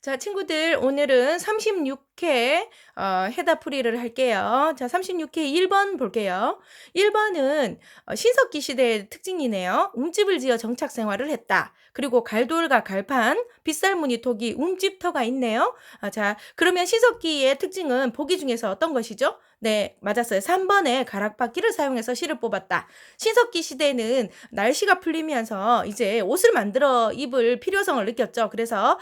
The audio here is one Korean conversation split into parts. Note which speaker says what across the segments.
Speaker 1: 자, 친구들, 오늘은 36회 해답풀이를 할게요. 자, 36회 1번 볼게요. 1번은 신석기 시대의 특징이네요. 움집을 지어 정착 생활을 했다. 그리고 갈돌과 갈판, 빗살무늬 토기, 움집터가 있네요. 자, 그러면 신석기의 특징은 보기 중에서 어떤 것이죠? 네, 맞았어요. 3번에 가락바퀴를 사용해서 실을 뽑았다. 신석기 시대는 날씨가 풀리면서 이제 옷을 만들어 입을 필요성을 느꼈죠. 그래서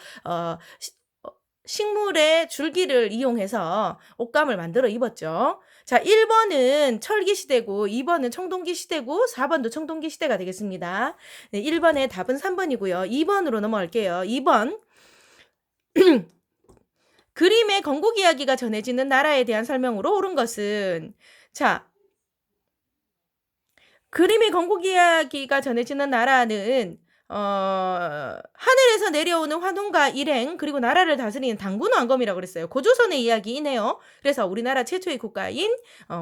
Speaker 1: 식물의 줄기를 이용해서 옷감을 만들어 입었죠. 자, 1번은 철기 시대고 2번은 청동기 시대고 4번도 청동기 시대가 되겠습니다. 네, 1번의 답은 3번이고요. 2번으로 넘어갈게요. 2번. 그림의 건국 이야기가 전해지는 나라에 대한 설명으로 옳은 것은, 자, 그림의 건국 이야기가 전해지는 나라는 하늘에서 내려오는 환웅과 일행, 그리고 나라를 다스리는 당군 왕검이라고 그랬어요. 고조선의 이야기이네요. 그래서 우리나라 최초의 국가인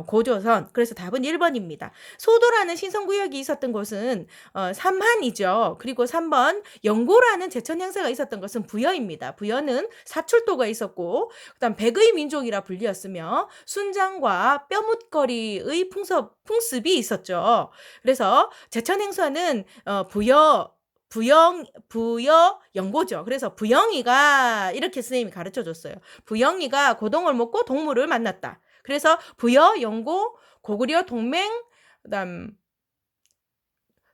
Speaker 1: 고조선. 그래서 답은 1번입니다. 소도라는 신성구역이 있었던 곳은 삼한이죠. 그리고 3번 영고라는 제천 행사가 있었던 것은 부여입니다. 부여는 사출도가 있었고, 그다음 백의 민족이라 불리었으며 순장과 뼈묻거리의 풍습이 있었죠. 그래서 제천 행사는 부여 연고죠. 그래서 부영이가 이렇게 선생님이 가르쳐 줬어요. 부영이가 고동을 먹고 동물을 만났다. 그래서 부여, 연고, 고구려, 동맹, 그다음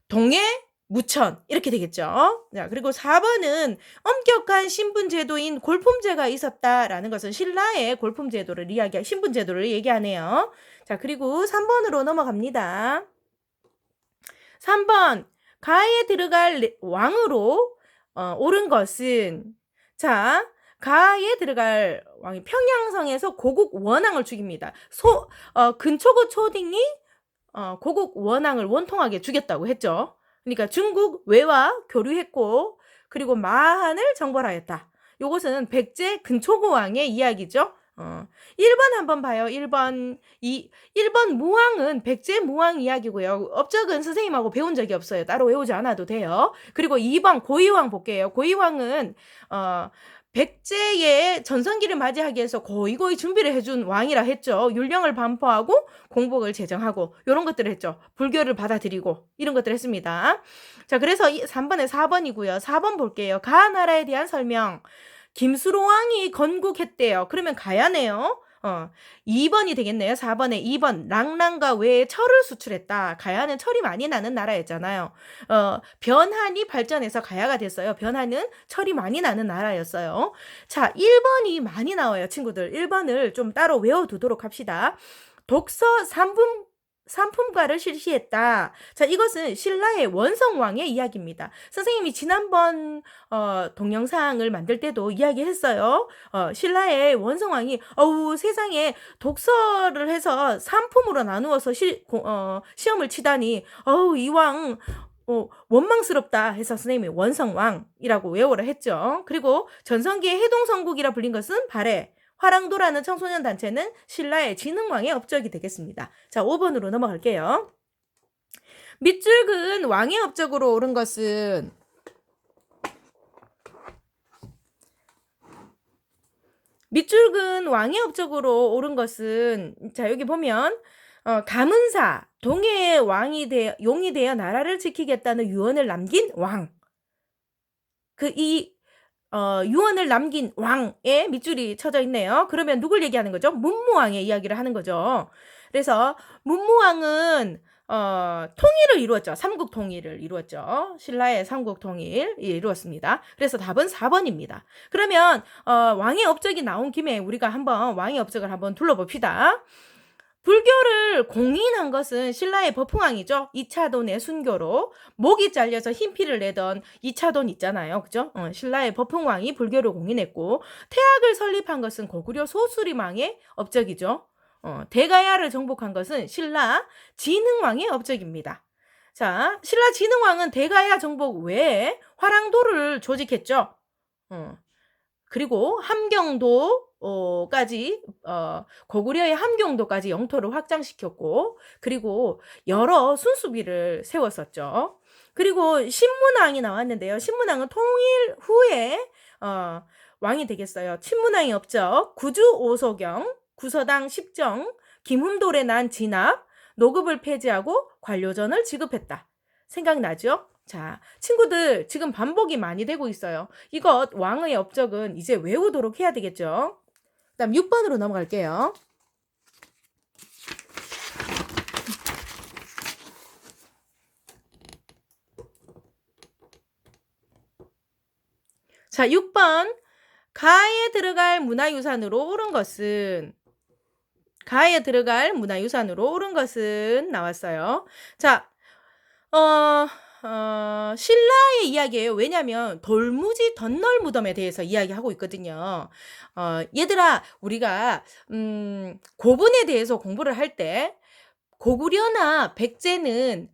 Speaker 1: 동해, 무천 이렇게 되겠죠. 자, 그리고 4번은 엄격한 신분제도인 골품제가 있었다라는 것은 신라의 골품제도를 신분제도를 얘기하네요. 자, 그리고 3번으로 넘어갑니다. 3번 가에 들어갈 왕으로 옳은 것은, 자, 가에 들어갈 왕이 평양성에서 고국 원왕을 죽입니다. 근초고 초딩이 고국 원왕을 원통하게 죽였다고 했죠. 그러니까 중국 외와 교류했고, 그리고 마한을 정벌하였다. 요것은 백제 근초고 왕의 이야기죠. 1번 한번 봐요. 1번 무왕은 백제 무왕 이야기고요. 업적은 선생님하고 배운 적이 없어요. 따로 외우지 않아도 돼요. 그리고 2번 고이왕 볼게요. 고이왕은 백제의 전성기를 맞이하기 위해서 고이고이 준비를 해준 왕이라 했죠. 율령을 반포하고 공복을 제정하고 이런 것들을 했죠. 불교를 받아들이고 이런 것들을 했습니다. 자, 그래서 3번에 4번이고요. 4번 볼게요. 가나라에 대한 설명. 김수로왕이 건국했대요. 그러면 가야네요. 2번이 되겠네요. 4번에 2번 랑랑과 외에 철을 수출했다. 가야는 철이 많이 나는 나라였잖아요. 변한이 발전해서 가야가 됐어요. 변한은 철이 많이 나는 나라였어요. 자, 1번이 많이 나와요, 친구들. 1번을 좀 따로 외워두도록 합시다. 독서 산품가를 실시했다. 자, 이것은 신라의 원성왕의 이야기입니다. 선생님이 지난번 동영상을 만들 때도 이야기했어요. 신라의 원성왕이 세상에 독서를 해서 산품으로 나누어서 시험을 치다니 이왕 원망스럽다 해서 선생님이 원성왕이라고 외우라 했죠. 그리고 전성기의 해동성국이라 불린 것은 발해, 화랑도라는 청소년 단체는 신라의 진흥왕의 업적이 되겠습니다. 자, 5번으로 넘어갈게요. 밑줄근 왕의 업적으로 옳은 것은, 밑줄근 왕의 업적으로 옳은 것은, 자, 여기 보면 가문사, 동해의 용이 되어 나라를 지키겠다는 유언을 남긴 왕. 유언을 남긴 왕의 밑줄이 쳐져 있네요. 그러면 누굴 얘기하는 거죠? 문무왕의 이야기를 하는 거죠. 그래서 문무왕은 통일을 이루었죠. 삼국 통일을 이루었죠. 신라의 삼국 통일 이루었습니다. 그래서 답은 4번입니다. 그러면 왕의 업적이 나온 김에 우리가 한번 왕의 업적을 한번 둘러봅시다. 불교를 공인한 것은 신라의 법흥왕이죠. 이차돈의 순교로 목이 잘려서 흰 피를 내던 이차돈 있잖아요. 그죠? 신라의 법흥왕이 불교를 공인했고, 태학을 설립한 것은 고구려 소수림왕의 업적이죠. 대가야를 정복한 것은 신라 진흥왕의 업적입니다. 자, 신라 진흥왕은 대가야 정복 외에 화랑도를 조직했죠. 그리고 함경도까지 고구려의 함경도까지 영토를 확장시켰고, 그리고 여러 순수비를 세웠었죠. 그리고 신문왕이 나왔는데요. 신문왕은 통일 후에 왕이 되겠어요. 친문왕이 없죠. 구주 오소경, 구서당 십정, 김흠돌에 난 진압, 노급을 폐지하고 관료전을 지급했다. 생각나죠? 자, 친구들 지금 반복이 많이 되고 있어요. 이것 왕의 업적은 이제 외우도록 해야 되겠죠? 그다음 6번으로 넘어갈게요. 자, 6번. 가에 들어갈 문화유산으로 옳은 것은 가에 들어갈 문화유산으로 옳은 것은 나왔어요. 자, 신라의 이야기예요. 왜냐하면 돌무지 덧널 무덤에 대해서 이야기하고 있거든요. 얘들아, 우리가 고분에 대해서 공부를 할 때 고구려나 백제는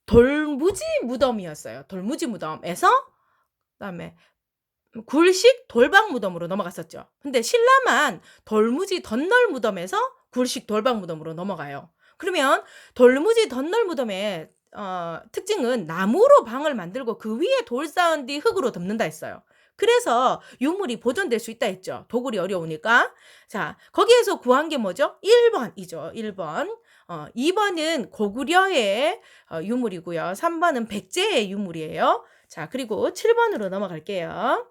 Speaker 1: 돌무지 무덤이었어요. 돌무지 무덤에서 그다음에 굴식 돌박 무덤으로 넘어갔었죠. 근데 신라만 돌무지 덧널 무덤에서 굴식 돌박 무덤으로 넘어가요. 그러면 돌무지 덧널 무덤의 특징은 나무로 방을 만들고 그 위에 돌 쌓은 뒤 흙으로 덮는다 했어요. 그래서 유물이 보존될 수 있다 했죠. 도굴이 어려우니까. 자, 거기에서 구한 게 뭐죠? 1번이죠. 1번. 2번은 고구려의 유물이고요. 3번은 백제의 유물이에요. 자, 그리고 7번으로 넘어갈게요.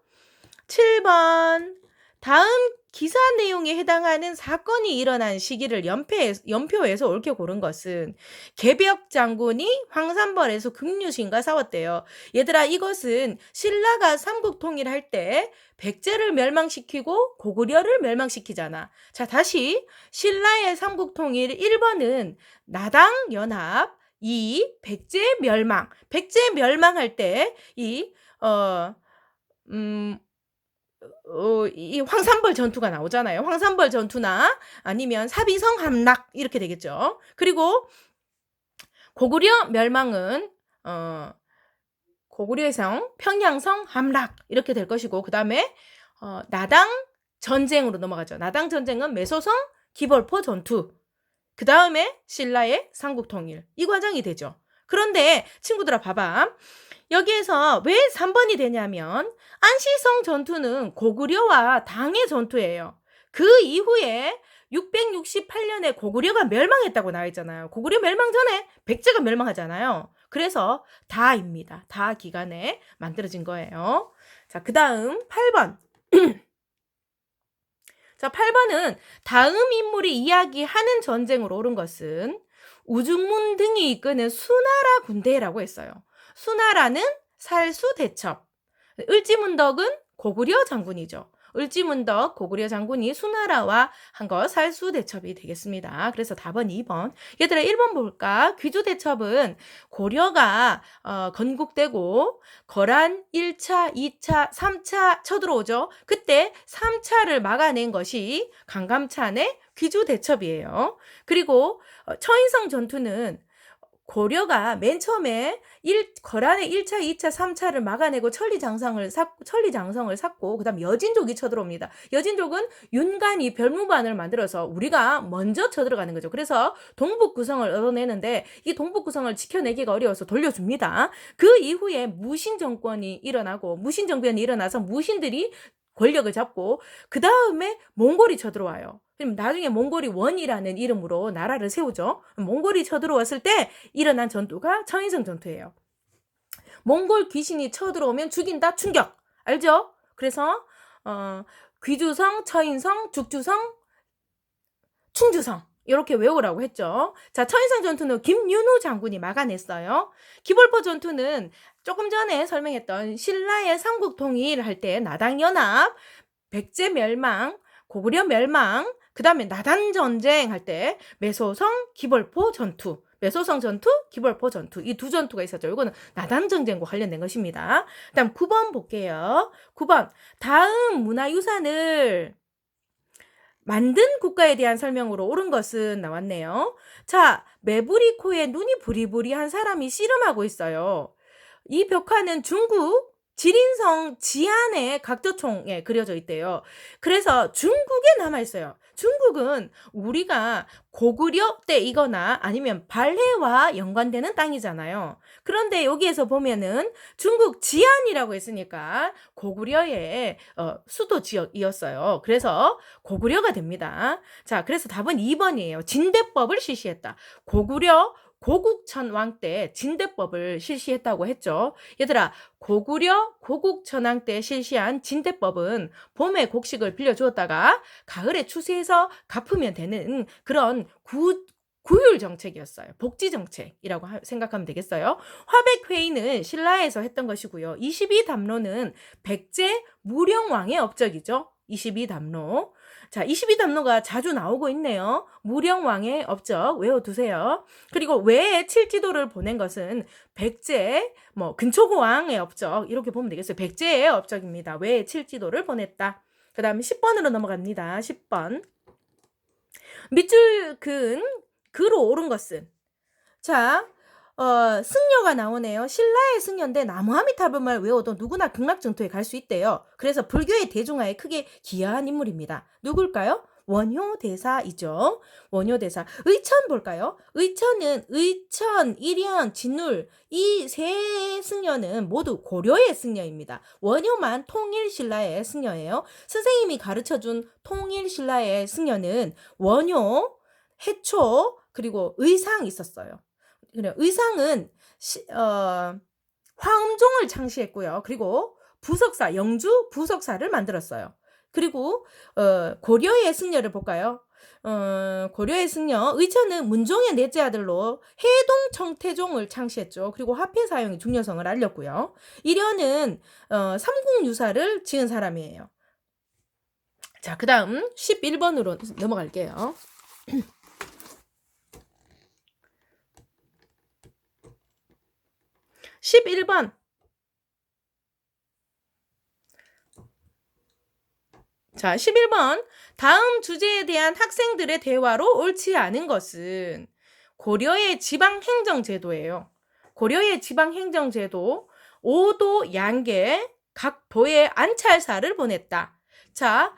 Speaker 1: 7번. 다음 기사 내용에 해당하는 사건이 일어난 시기를 연표해서 옳게 고른 것은 개벽 장군이 황산벌에서 금류신과 싸웠대요. 얘들아, 이것은 신라가 삼국 통일할 때 백제를 멸망시키고 고구려를 멸망시키잖아. 자, 다시 신라의 삼국 통일 1번은 나당 연합, 2. 백제 멸망. 백제 멸망할 때 이 황산벌 전투가 나오잖아요. 황산벌 전투나 아니면 사비성 함락 이렇게 되겠죠. 그리고 고구려 멸망은 고구려의 성, 평양성 함락 이렇게 될 것이고 그다음에 나당 전쟁으로 넘어가죠. 나당 전쟁은 매소성 기벌포 전투. 그다음에 신라의 삼국통일. 이 과정이 되죠. 그런데 친구들아 봐봐. 여기에서 왜 3번이 되냐면 안시성 전투는 고구려와 당의 전투예요. 그 이후에 668년에 고구려가 멸망했다고 나와 있잖아요. 고구려 멸망 전에 백제가 멸망하잖아요. 그래서 다입니다. 다 기간에 만들어진 거예요. 자, 그다음 8번. 자, 8번은 다음 인물이 이야기하는 전쟁으로 옳은 것은 우중문 등이 이끄는 수나라 군대라고 했어요. 수나라는 살수대첩, 을지문덕은 고구려 장군이죠. 을지문덕, 고구려 장군이 수나라와 한 거 살수대첩이 되겠습니다. 그래서 답은 2번. 얘들아 1번 볼까? 귀주대첩은 고려가 건국되고 거란 1차, 2차, 3차 쳐들어오죠. 그때 3차를 막아낸 것이 강감찬의 귀주대첩이에요. 그리고 처인성 전투는 고려가 맨 처음에 거란의 1차, 2차, 3차를 막아내고 천리장성을 샀고 그다음 여진족이 쳐들어옵니다. 여진족은 윤관이 별무반을 만들어서 우리가 먼저 쳐들어가는 거죠. 그래서 동북구성을 얻어내는데 이 동북구성을 지켜내기가 어려워서 돌려줍니다. 그 이후에 무신정권이 일어나서 무신들이 권력을 잡고 그 다음에 몽골이 쳐들어와요. 그럼 나중에 몽골이 원이라는 이름으로 나라를 세우죠. 몽골이 쳐들어왔을 때 일어난 전투가 처인성 전투예요. 몽골 귀신이 쳐들어오면 죽인다, 충격. 알죠? 그래서 귀주성, 처인성, 죽주성, 충주성 이렇게 외우라고 했죠. 자, 처인성 전투는 김윤후 장군이 막아냈어요. 기벌포 전투는 조금 전에 설명했던 신라의 삼국 통일할 때 나당연합, 백제 멸망, 고구려 멸망, 그 다음에 나단 전쟁 할 때 매소성, 기벌포 전투, 매소성 전투, 기벌포 전투 이 두 전투가 있었죠. 이거는 나단 전쟁과 관련된 것입니다. 다음 9번 볼게요. 9번 다음 문화유산을 만든 국가에 대한 설명으로 옳은 것은 나왔네요. 자, 매부리 코에 눈이 부리부리한 사람이 씨름하고 있어요. 이 벽화는 중국 지린성 지안의 각도총에 그려져 있대요. 그래서 중국에 남아있어요. 중국은 우리가 고구려 때이거나 아니면 발해와 연관되는 땅이잖아요. 그런데 여기에서 보면은 중국 지안이라고 했으니까 고구려의 수도 지역이었어요. 그래서 고구려가 됩니다. 자, 그래서 답은 2번이에요. 진대법을 실시했다. 고구려 고국천왕 때 진대법을 실시했다고 했죠. 얘들아, 고구려 고국천왕 때 실시한 진대법은 봄에 곡식을 빌려주었다가 가을에 추수해서 갚으면 되는 그런 구율 정책이었어요. 복지 정책이라고 생각하면 되겠어요. 화백회의는 신라에서 했던 것이고요. 22담로는 백제 무령왕의 업적이죠. 22담로. 자, 22담로가 자주 나오고 있네요. 무령왕의 업적 외워두세요. 그리고 외에 칠지도를 보낸 것은 백제, 근초고왕의 업적 이렇게 보면 되겠어요. 백제의 업적입니다. 외에 칠지도를 보냈다. 그 다음에 10번으로 넘어갑니다. 10번. 밑줄 그은 그로 옳은 것은. 자, 승려가 나오네요. 신라의 승려인데 나무아미타불만 외워도 누구나 극락증토에 갈 수 있대요. 그래서 불교의 대중화에 크게 기여한 인물입니다. 누굴까요? 원효대사이죠. 원효대사. 의천 볼까요? 의천은 의천, 일현, 진울 이 세 승려는 모두 고려의 승려입니다. 원효만 통일신라의 승려예요. 선생님이 가르쳐준 통일신라의 승려는 원효, 해초, 그리고 의상 있었어요. 의상은 화음종을 창시했고요. 그리고 부석사, 영주 부석사를 만들었어요. 그리고 고려의 승려를 볼까요? 고려의 승려 의천은 문종의 넷째 아들로 해동 청태종을 창시했죠. 그리고 화폐 사용의 중요성을 알렸고요. 일현은 삼국유사를 지은 사람이에요. 자, 그 다음 11번으로 넘어갈게요. 11번. 자, 11번. 다음 주제에 대한 학생들의 대화로 옳지 않은 것은 고려의 지방행정제도예요. 고려의 지방행정제도 5도 양계 각 도에 안찰사를 보냈다. 자,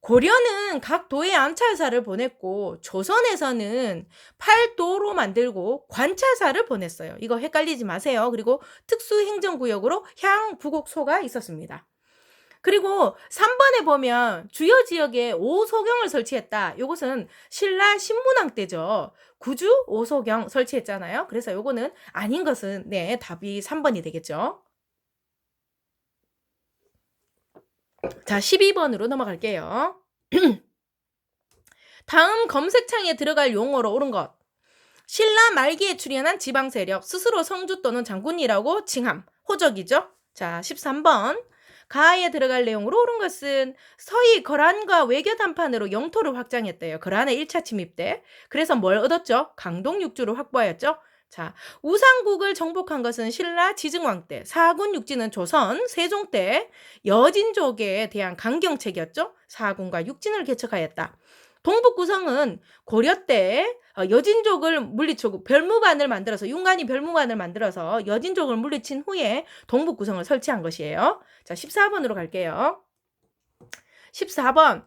Speaker 1: 고려는 각 도에 안찰사를 보냈고 조선에서는 8도로 만들고 관찰사를 보냈어요. 이거 헷갈리지 마세요. 그리고 특수행정구역으로 향부곡소가 있었습니다. 그리고 3번에 보면 주요 지역에 오소경을 설치했다. 이것은 신라 신문왕 때죠. 구주 오소경 설치했잖아요. 그래서 요거는 아닌 것은 네, 답이 3번이 되겠죠. 자, 12번으로 넘어갈게요. 다음 검색창에 들어갈 용어로 옳은 것. 신라 말기에 출현한 지방 세력, 스스로 성주 또는 장군이라고 칭함. 호적이죠. 자, 13번. 가에 들어갈 내용으로 옳은 것은 서희 거란과 외교 담판으로 영토를 확장했대요. 거란의 1차 침입 때. 그래서 뭘 얻었죠? 강동 육주를 확보하였죠. 자, 우상국을 정복한 것은 신라 지증왕 때, 사군 육지는 조선 세종 때 여진족에 대한 강경책이었죠. 사군과 육진을 개척하였다. 동북구성은 고려 때 여진족을 물리치고 별무관을 만들어서 윤관이 별무관을 만들어서 여진족을 물리친 후에 동북구성을 설치한 것이에요. 자, 14번으로 갈게요. 14번.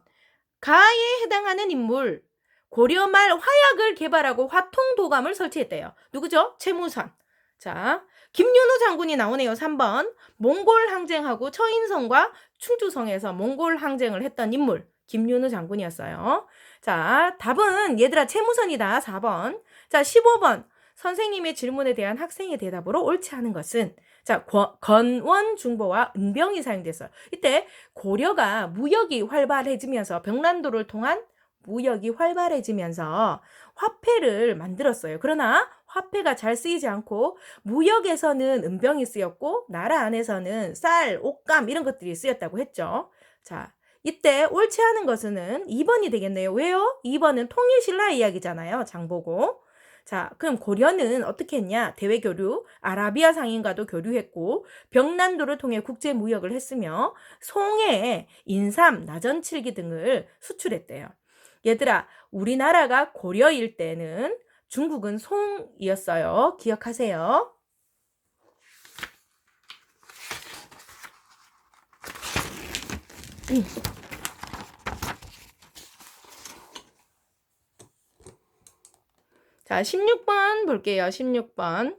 Speaker 1: 가에 해당하는 인물. 고려 말 화약을 개발하고 화통도감을 설치했대요. 누구죠? 최무선. 자, 김윤우 장군이 나오네요. 3번. 몽골 항쟁하고 처인성과 충주성에서 몽골 항쟁을 했던 인물. 김윤우 장군이었어요. 자, 답은 얘들아 최무선이다. 4번. 자, 15번. 선생님의 질문에 대한 학생의 대답으로 옳지 않은 것은 자, 건원중보와 은병이 사용됐어요. 이때 고려가 무역이 활발해지면서 병란도를 통한 무역이 활발해지면서 화폐를 만들었어요. 그러나 화폐가 잘 쓰이지 않고 무역에서는 은병이 쓰였고 나라 안에서는 쌀, 옷감 이런 것들이 쓰였다고 했죠. 자, 이때 옳지 않은 것은 2번이 되겠네요. 왜요? 2번은 통일신라 이야기잖아요. 장보고. 자, 그럼 고려는 어떻게 했냐? 대외교류, 아라비아 상인과도 교류했고 병란도를 통해 국제무역을 했으며 송해, 인삼, 나전칠기 등을 수출했대요. 얘들아, 우리나라가 고려일 때는 중국은 송이었어요. 기억하세요. 자, 16번 볼게요. 16번.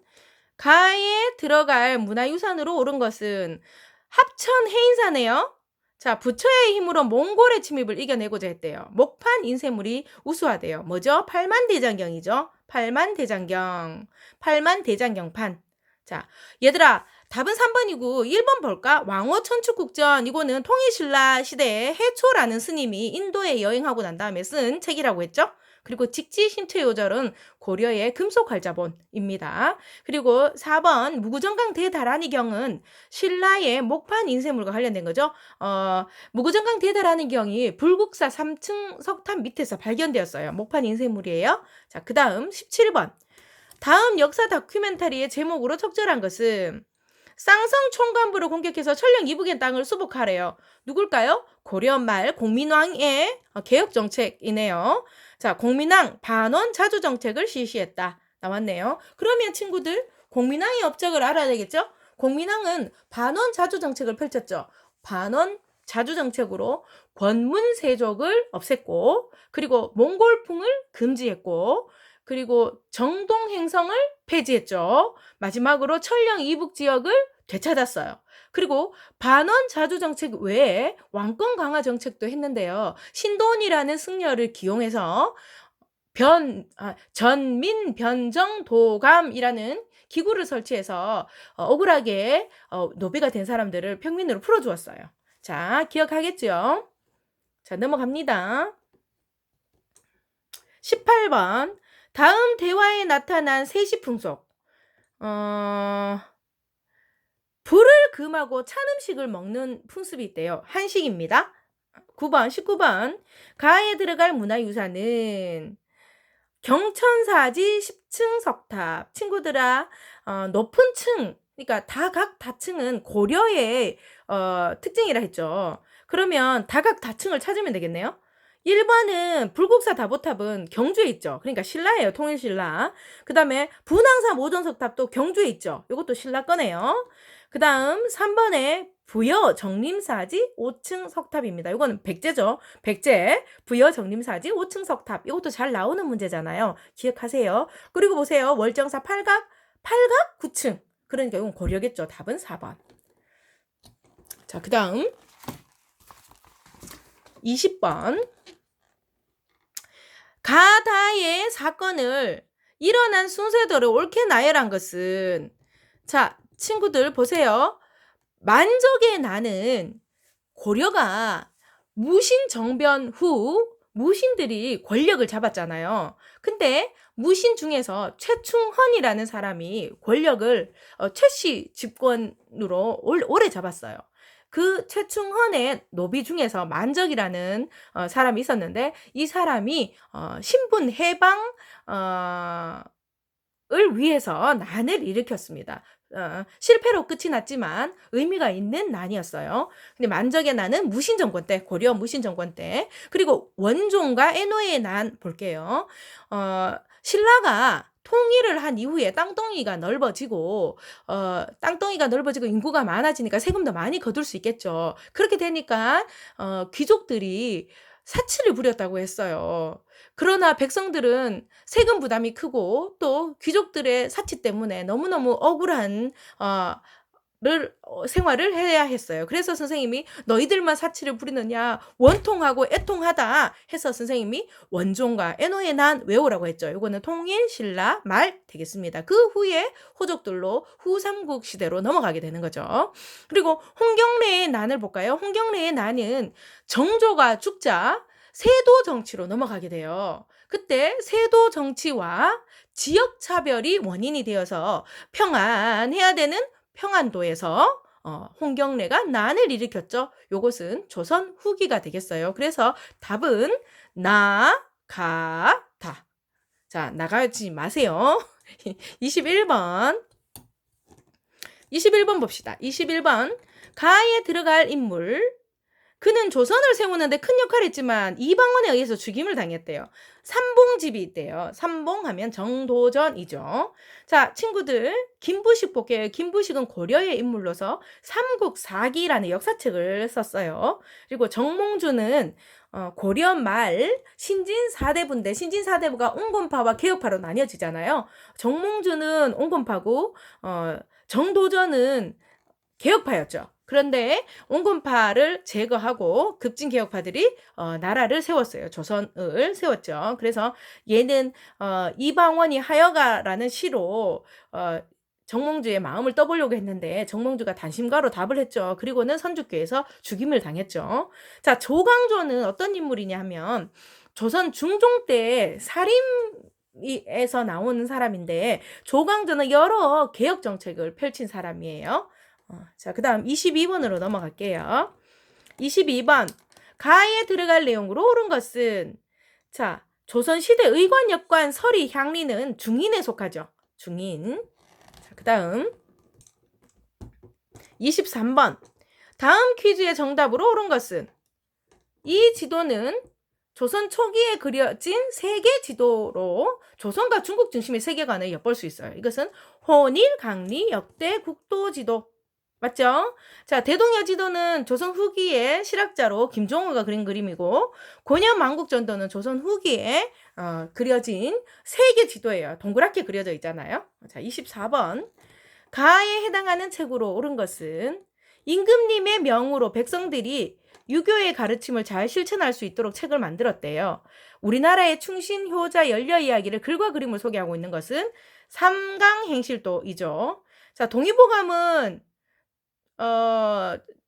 Speaker 1: 가에 들어갈 문화유산으로 오른 것은 합천 해인사네요. 자, 부처의 힘으로 몽골의 침입을 이겨내고자 했대요. 목판 인쇄물이 우수하대요. 뭐죠? 팔만대장경이죠. 팔만대장경. 팔만대장경판. 자, 얘들아, 답은 3번이고 1번 볼까? 왕호 천축국전. 이거는 통일신라 시대에 해초라는 스님이 인도에 여행하고 난 다음에 쓴 책이라고 했죠. 그리고 직지신퇴요절은 고려의 금속활자본입니다. 그리고 4번 무구정강 대다라니경은 신라의 목판 인쇄물과 관련된 거죠. 무구정강 대다라니경이 불국사 3층 석탑 밑에서 발견되었어요. 목판 인쇄물이에요. 자, 그 다음 17번. 다음 역사 다큐멘터리의 제목으로 적절한 것은 쌍성 총관부를 공격해서 천령 이북의 땅을 수복하래요. 누굴까요? 고려 말 공민왕의 개혁 정책이네요. 자, 공민왕 반원 자주 정책을 실시했다. 나왔네요. 그러면 친구들 공민왕의 업적을 알아야 되겠죠? 공민왕은 반원 자주 정책을 펼쳤죠. 반원 자주 정책으로 권문세족을 없앴고 그리고 몽골풍을 금지했고 그리고 정동 행성을 폐지했죠. 마지막으로 천령 이북 지역을 되찾았어요. 그리고 반원 자주 정책 외에 왕권 강화 정책도 했는데요. 신도원이라는 승려를 기용해서 전민 변정 도감이라는 기구를 설치해서 억울하게 노비가 된 사람들을 평민으로 풀어주었어요. 자, 기억하겠죠? 자, 넘어갑니다. 18번. 다음 대화에 나타난 세시풍속. 불을 금하고 찬 음식을 먹는 풍습이 있대요. 한식입니다. 9번, 19번. 가에 들어갈 문화유산은 경천사지 10층 석탑. 친구들아, 높은 층, 그러니까 각 다층은 고려의 특징이라 했죠. 그러면 각 다층을 찾으면 되겠네요. 1번은 불국사 다보탑은 경주에 있죠. 그러니까 신라예요. 통일신라. 그 다음에 분황사 모전석탑도 경주에 있죠. 이것도 신라 거네요. 그 다음 3번에 부여 정림사지 5층 석탑입니다. 이거는 백제죠. 백제 부여 정림사지 5층 석탑. 이것도 잘 나오는 문제잖아요. 기억하세요. 그리고 보세요. 월정사 팔각 9층. 그러니까 이건 고려겠죠. 답은 4번. 자, 그 다음 20번. 가다의 사건을 일어난 순서대로 옳게 나열한 것은 자, 친구들 보세요. 만적의 난은 고려가 무신 정변 후 무신들이 권력을 잡았잖아요. 근데 무신 중에서 최충헌이라는 사람이 권력을 최씨 집권으로 오래 잡았어요. 그 최충헌의 노비 중에서 만적이라는 사람이 있었는데 이 사람이 신분 해방 을 위해서 난을 일으켰습니다. 실패로 끝이 났지만 의미가 있는 난이었어요. 근데 만적의 난은 무신정권 때, 고려 무신정권 때. 그리고 원종과 에노의 난 볼게요. 신라가 통일을 한 이후에 땅덩이가 넓어지고 인구가 많아지니까 세금도 많이 거둘 수 있겠죠. 그렇게 되니까 귀족들이 사치를 부렸다고 했어요. 그러나 백성들은 세금 부담이 크고 또 귀족들의 사치 때문에 너무너무 억울한 생활을 해야 했어요. 그래서 선생님이 너희들만 사치를 부리느냐 원통하고 애통하다 해서 선생님이 원종과 에노의 난 외우라고 했죠. 이거는 통일 신라 말 되겠습니다. 그 후에 호족들로 후삼국 시대로 넘어가게 되는 거죠. 그리고 홍경래의 난을 볼까요? 홍경래의 난은 정조가 죽자 세도 정치로 넘어가게 돼요. 그때 세도 정치와 지역 차별이 원인이 되어서 평안해야 되는 평안도에서 홍경래가 난을 일으켰죠. 요것은 조선 후기가 되겠어요. 그래서 답은 나가다. 자, 나가지 마세요. 21번 봅시다. 21번 가에 들어갈 인물 그는 조선을 세우는데 큰 역할을 했지만 이방원에 의해서 죽임을 당했대요. 삼봉집이 있대요. 삼봉하면 정도전이죠. 자, 친구들, 김부식 볼게요. 김부식은 고려의 인물로서 삼국사기라는 역사책을 썼어요. 그리고 정몽주는 고려 말 신진사대부인데 신진사대부가 온건파와 개혁파로 나뉘어지잖아요. 정몽주는 온건파고 정도전은 개혁파였죠. 그런데 온건파를 제거하고 급진개혁파들이 나라를 세웠어요. 조선을 세웠죠. 그래서 얘는 이방원이 하여가라는 시로 정몽주의 마음을 떠보려고 했는데 정몽주가 단심가로 답을 했죠. 그리고는 선주교에서 죽임을 당했죠. 자, 조광조는 어떤 인물이냐 하면 조선 중종 때 살인에서 나오는 사람인데 조광조는 여러 개혁 정책을 펼친 사람이에요. 자, 그 다음 22번으로 넘어갈게요. 22번. 가에 들어갈 내용으로 옳은 것은, 자, 조선시대 의관, 역관, 서리, 향리는 중인에 속하죠. 중인. 자, 그 다음 23번. 다음 퀴즈의 정답으로 옳은 것은, 이 지도는 조선 초기에 그려진 세계 지도로 조선과 중국 중심의 세계관을 엿볼 수 있어요. 이것은 혼일, 강리, 역대, 국도 지도. 맞죠? 자, 대동여 지도는 조선 후기에 실학자로 김종우가 그린 그림이고 고려 만국전도는 조선 후기에 그려진 세계 지도예요. 동그랗게 그려져 있잖아요. 자, 24번. 가에 해당하는 책으로 옳은 것은 임금님의 명으로 백성들이 유교의 가르침을 잘 실천할 수 있도록 책을 만들었대요. 우리나라의 충신, 효자, 연려 이야기를 글과 그림을 소개하고 있는 것은 삼강행실도이죠. 자, 동의보감은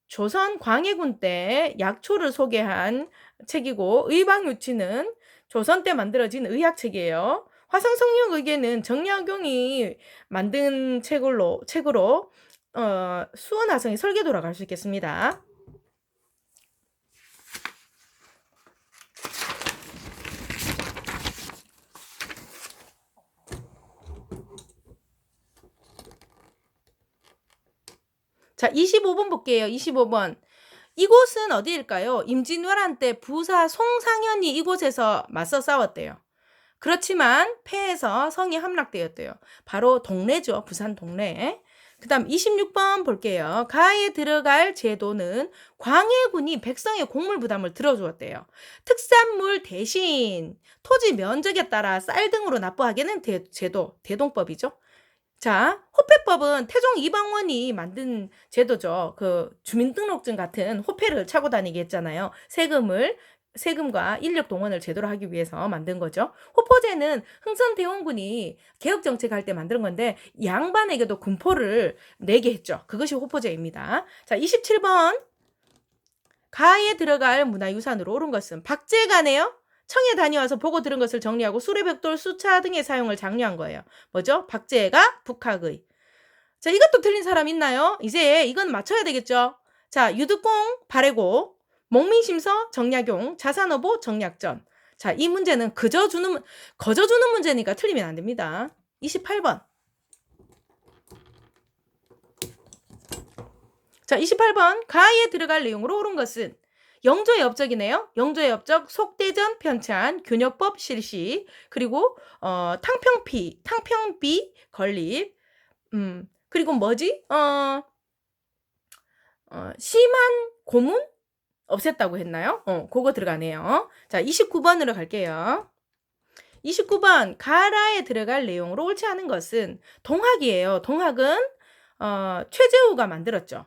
Speaker 1: 조선 광해군 때 약초를 소개한 책이고 의방유치는 조선 때 만들어진 의학책이에요. 화성성령의계는 정약용이 만든 책으로 수원화성의 설계도라고 할 수 있겠습니다. 자, 25번 볼게요. 25번. 이곳은 어디일까요? 임진왜란 때 부사 송상현이 이곳에서 맞서 싸웠대요. 그렇지만 패해서 성이 함락되었대요. 바로 동래죠. 부산 동래. 그 다음 26번 볼게요. 가에 들어갈 제도는 광해군이 백성의 곡물 부담을 들어주었대요. 특산물 대신 토지 면적에 따라 쌀 등으로 납부하게는 제도, 대동법이죠. 자, 호패법은 태종 이방원이 만든 제도죠. 그 주민등록증 같은 호패를 차고 다니게 했잖아요. 세금과 인력 동원을 제대로 하기 위해서 만든 거죠. 호포제는 흥선대원군이 개혁정책 할 때 만든 건데 양반에게도 군포를 내게 했죠. 그것이 호포제입니다. 자, 27번. 가에 들어갈 문화유산으로 옳은 것은 박제가네요. 청에 다녀와서 보고 들은 것을 정리하고 수레벽돌, 수차 등의 사용을 장려한 거예요. 뭐죠? 박제가 북학의. 자, 이것도 틀린 사람 있나요? 이제 이건 맞춰야 되겠죠? 자, 유득공, 발해고, 목민심서, 정약용, 자산어보, 정약전. 자, 이 문제는 거저 주는 문제니까 틀리면 안 됩니다. 28번. 자, 28번. 가에 들어갈 내용으로 옳은 것은 영조의 업적이네요. 영조의 업적, 속대전 편찬, 균역법 실시, 그리고 탕평비 건립, 그리고 뭐지? 심한 고문 없앴다고 했나요? 그거 들어가네요. 자, 29번으로 갈게요. 29번 가라에 들어갈 내용으로 옳지 않은 것은 동학이에요. 동학은 최재우가 만들었죠.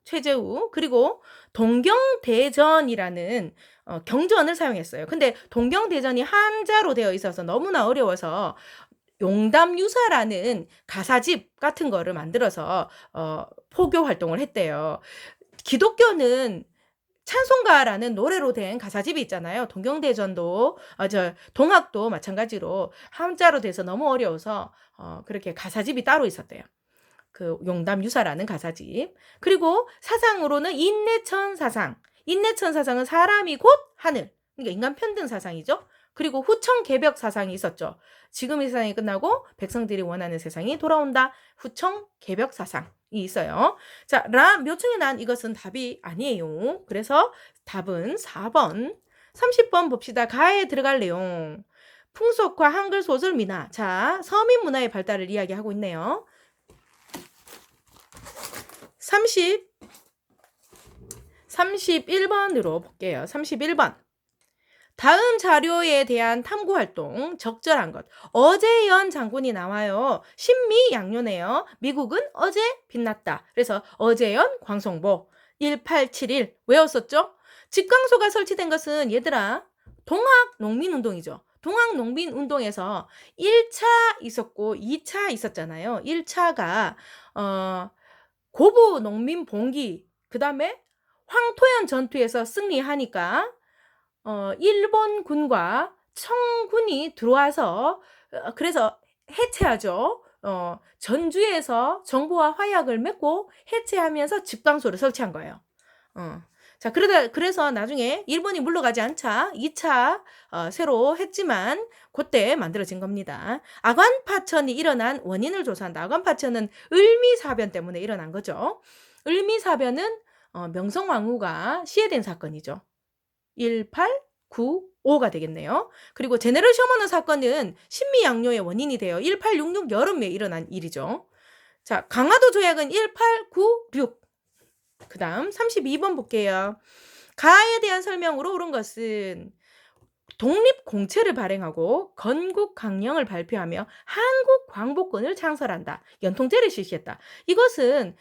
Speaker 1: 최재우. 그리고 동경대전이라는 경전을 사용했어요. 근데 동경대전이 한자로 되어 있어서 너무나 어려워서 용담유사라는 가사집 같은 거를 만들어서 포교 활동을 했대요. 기독교는 찬송가라는 노래로 된 가사집이 있잖아요. 동경대전도 동학도 마찬가지로 한자로 돼서 너무 어려워서 그렇게 가사집이 따로 있었대요. 그 용담유사라는 가사집. 그리고 사상으로는 인내천 사상. 인내천 사상은 사람이 곧 하늘. 그러니까 인간 편등 사상이죠. 그리고 후천개벽 사상이 있었죠. 지금 이 세상이 끝나고 백성들이 원하는 세상이 돌아온다. 후청 개벽 사상이 있어요. 자, 묘청이 난 이것은 답이 아니에요. 그래서 답은 4번. 30번 봅시다. 가에 들어갈 내용. 풍속화 한글 소설 민화. 자, 서민 문화의 발달을 이야기하고 있네요. 31번으로 볼게요. 31번. 다음 자료에 대한 탐구활동 적절한 것. 어제연 장군이 나와요. 신미양요네요. 미국은 어제 빛났다. 그래서 어제연 광송보 1871 외웠었죠? 직광소가 설치된 것은 얘들아 동학농민운동이죠. 동학농민운동에서 1차 있었고 2차 있었잖아요. 1차가 고부 농민 봉기, 그 다음에 황토현 전투에서 승리하니까 일본군과 청군이 들어와서 그래서 해체하죠. 전주에서 정부와 화약을 맺고 해체하면서 집광소를 설치한 거예요. 자, 그래서 나중에 일본이 물러가지 않자 2차 새로 했지만 그때 만들어진 겁니다. 아관파천이 일어난 원인을 조사한다. 아관파천은 을미사변 때문에 일어난 거죠. 을미사변은 명성황후가 시해된 사건이죠. 1895가 되겠네요. 그리고 제네럴 셔먼의 사건은 신미양요의 원인이 돼요. 1866 여름에 일어난 일이죠. 자, 강화도 조약은 1896. 그 다음 32번 볼게요. 가에 대한 설명으로 옳은 것은 독립공채를 발행하고 건국강령을 발표하며 한국광복군을 창설한다. 연통제를 실시했다. 이것은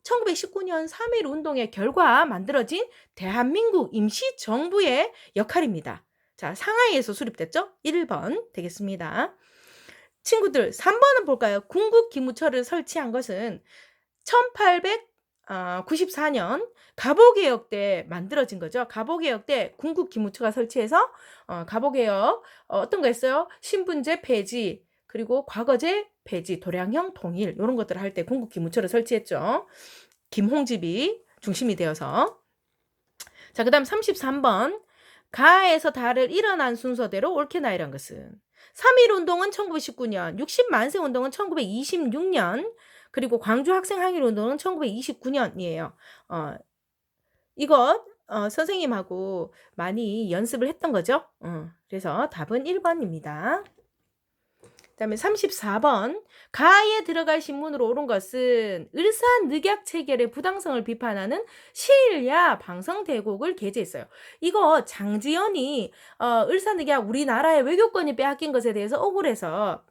Speaker 1: 1919년 3.1운동의 결과 만들어진 대한민국 임시정부의 역할입니다. 자, 상하이에서 수립됐죠? 1번 되겠습니다. 친구들 3번은 볼까요? 군국기무처를 설치한 것은 1894년 갑오개혁 때 만들어진 거죠. 갑오개혁 때 군국기무처가 설치해서 갑오개혁 어떤 거 했어요? 신분제 폐지, 그리고 과거제 폐지, 도량형 통일 이런 것들을 할 때 군국기무처를 설치했죠. 김홍집이 중심이 되어서. 자, 그 다음 33번. 가에서 달을 일어난 순서대로 옳게 나열한 것은 3.1운동은 1919년, 60만세 운동은 1926년, 그리고 광주 학생 항일 운동은 1929년이에요. 이거 선생님하고 많이 연습을 했던 거죠. 그래서 답은 1번입니다. 그다음에 34번. 가에 들어갈 신문으로 옳은 것은 을사늑약 체결의 부당성을 비판하는 시일야 방성대곡을 게재했어요. 이거 장지연이 을사늑약 우리나라의 외교권이 빼앗긴 것에 대해서 억울해서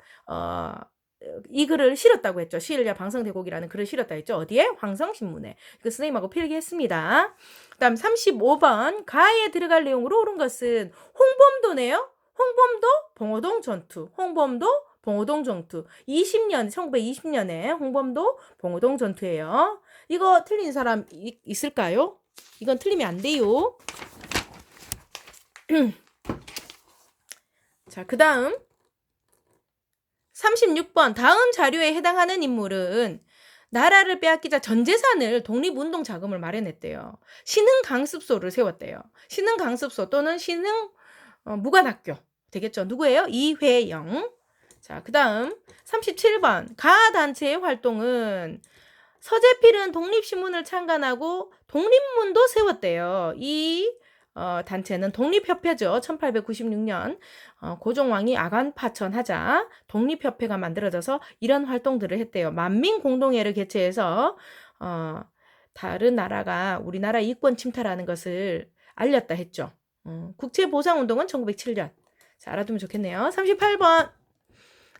Speaker 1: 이 글을 실었다고 했죠. 시일야 방성대곡이라는 글을 실었다 했죠. 어디에? 황성신문에. 그 선생님하고 필기했습니다. 그다음 35번. 가에 들어갈 내용으로 옳은 것은 홍범도네요. 홍범도 봉오동 전투. 홍범도 봉오동 전투. 1920년에 홍범도 봉오동 전투예요. 이거 틀린 사람 있을까요? 이건 틀리면 안 돼요. 자, 그 다음 36번. 다음 자료에 해당하는 인물은 나라를 빼앗기자 전 재산을 독립운동 자금을 마련했대요. 신흥강습소를 세웠대요. 신흥강습소 또는 신흥 무관학교 되겠죠. 누구예요? 이회영. 자, 그 다음 37번. 가 단체의 활동은 서재필은 독립신문을 창간하고 독립문도 세웠대요. 이 단체는 독립협회죠. 1896년 고종왕이 아간파천하자 독립협회가 만들어져서 이런 활동들을 했대요. 만민공동회를 개최해서 다른 나라가 우리나라 이권 침탈하는 것을 알렸다 했죠. 국제보상운동은 1907년. 자, 알아두면 좋겠네요. 38번.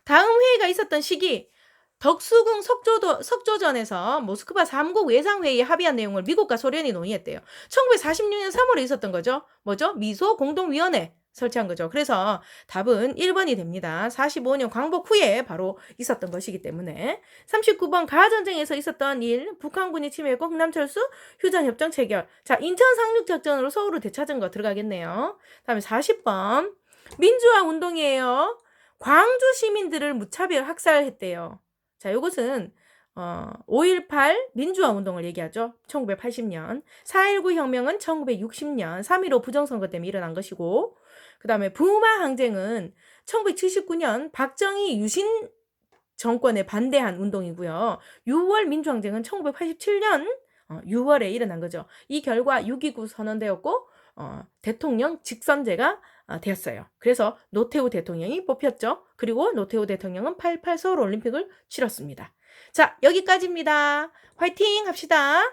Speaker 1: 다음 회의가 있었던 시기. 덕수궁 석조전에서 모스크바 3국 외상회의에 합의한 내용을 미국과 소련이 논의했대요. 1946년 3월에 있었던 거죠. 뭐죠? 미소 공동위원회 설치한 거죠. 그래서 답은 1번이 됩니다. 45년 광복 후에 바로 있었던 것이기 때문에. 39번. 가전쟁에서 있었던 일. 북한군이 침해했고 흥남철수 휴전협정 체결. 자, 인천 상륙작전으로 서울을 되찾은 거 들어가겠네요. 다음에 40번. 민주화 운동이에요. 광주 시민들을 무차별 학살했대요. 자, 이것은 5.18 민주화 운동을 얘기하죠. 1980년. 4.19 혁명은 1960년 3.15 부정선거 때문에 일어난 것이고, 그다음에 부마 항쟁은 1979년 박정희 유신 정권에 반대한 운동이고요. 6월 민주항쟁은 1987년 6월에 일어난 거죠. 이 결과 6.29 선언되었고 대통령 직선제가 되었어요. 그래서 노태우 대통령이 뽑혔죠. 그리고 노태우 대통령은 88 서울올림픽을 치렀습니다. 자, 여기까지입니다. 화이팅 합시다.